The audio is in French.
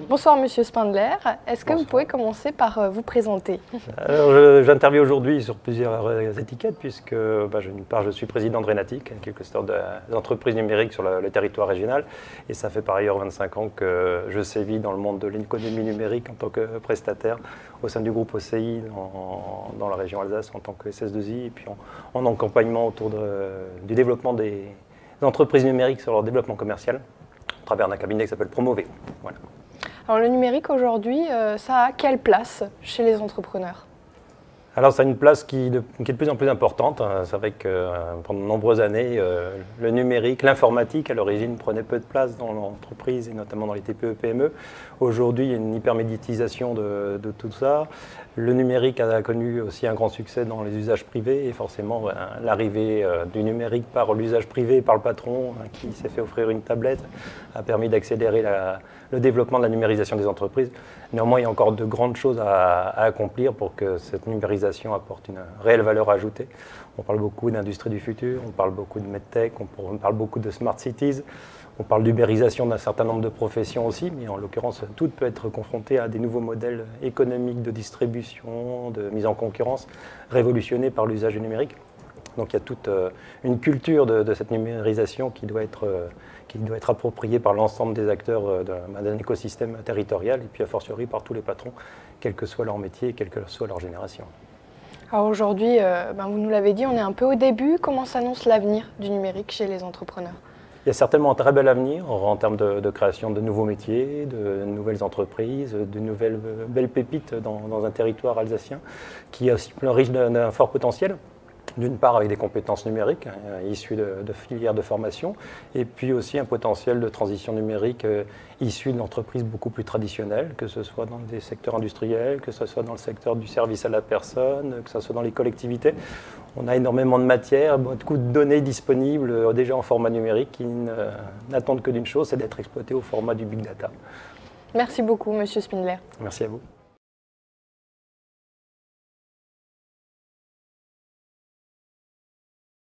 Bonsoir Monsieur Spindler, est-ce que vous pouvez commencer par vous présenter? Alors, j'interviens aujourd'hui sur plusieurs étiquettes puisque d'une part je suis président de Renatic, en quelque sorte d'entreprise numérique sur le territoire régional, et ça fait par ailleurs 25 ans que je sévis dans le monde de l'économie numérique en tant que prestataire au sein du groupe OCI dans la région Alsace en tant que SS2I, et puis en accompagnement autour du développement des entreprises numériques sur leur développement commercial à travers un cabinet qui s'appelle Promoveo. Voilà. Alors le numérique aujourd'hui, ça a quelle place chez les entrepreneurs? Alors ça a une place qui est de plus en plus importante. C'est vrai que pendant de nombreuses années, le numérique, l'informatique à l'origine prenait peu de place dans l'entreprise et notamment dans les TPE-PME. Aujourd'hui, il y a une hypermédiatisation de tout ça. Le numérique a connu aussi un grand succès dans les usages privés et forcément l'arrivée du numérique par l'usage privé, par le patron qui s'est fait offrir une tablette, a permis d'accélérer le développement de la numérisation des entreprises. Néanmoins, il y a encore de grandes choses à accomplir pour que cette numérisation apporte une réelle valeur ajoutée. On parle beaucoup d'industrie du futur, on parle beaucoup de medtech, on parle beaucoup de smart cities, on parle d'ubérisation d'un certain nombre de professions aussi, mais en l'occurrence, tout peut être confronté à des nouveaux modèles économiques de distribution, de mise en concurrence, révolutionnés par l'usage du numérique. Donc il y a toute une culture de cette numérisation qui doit être appropriée par l'ensemble des acteurs d'un écosystème territorial et puis a fortiori par tous les patrons, quel que soit leur métier et quelle que soit leur génération. Alors aujourd'hui, vous nous l'avez dit, on est un peu au début. Comment s'annonce l'avenir du numérique chez les entrepreneurs? Il y a certainement un très bel avenir en termes de création de nouveaux métiers, de nouvelles entreprises, de nouvelles belles pépites dans un territoire alsacien qui est aussi plein riche d'un fort potentiel. D'une part avec des compétences numériques issues de filières de formation, et puis aussi un potentiel de transition numérique issu de l'entreprise beaucoup plus traditionnelle, que ce soit dans des secteurs industriels, que ce soit dans le secteur du service à la personne, que ce soit dans les collectivités. On a énormément de matière, beaucoup de données disponibles déjà en format numérique qui n'attendent que d'une chose, c'est d'être exploitées au format du big data. Merci beaucoup, Monsieur Spindler. Merci à vous.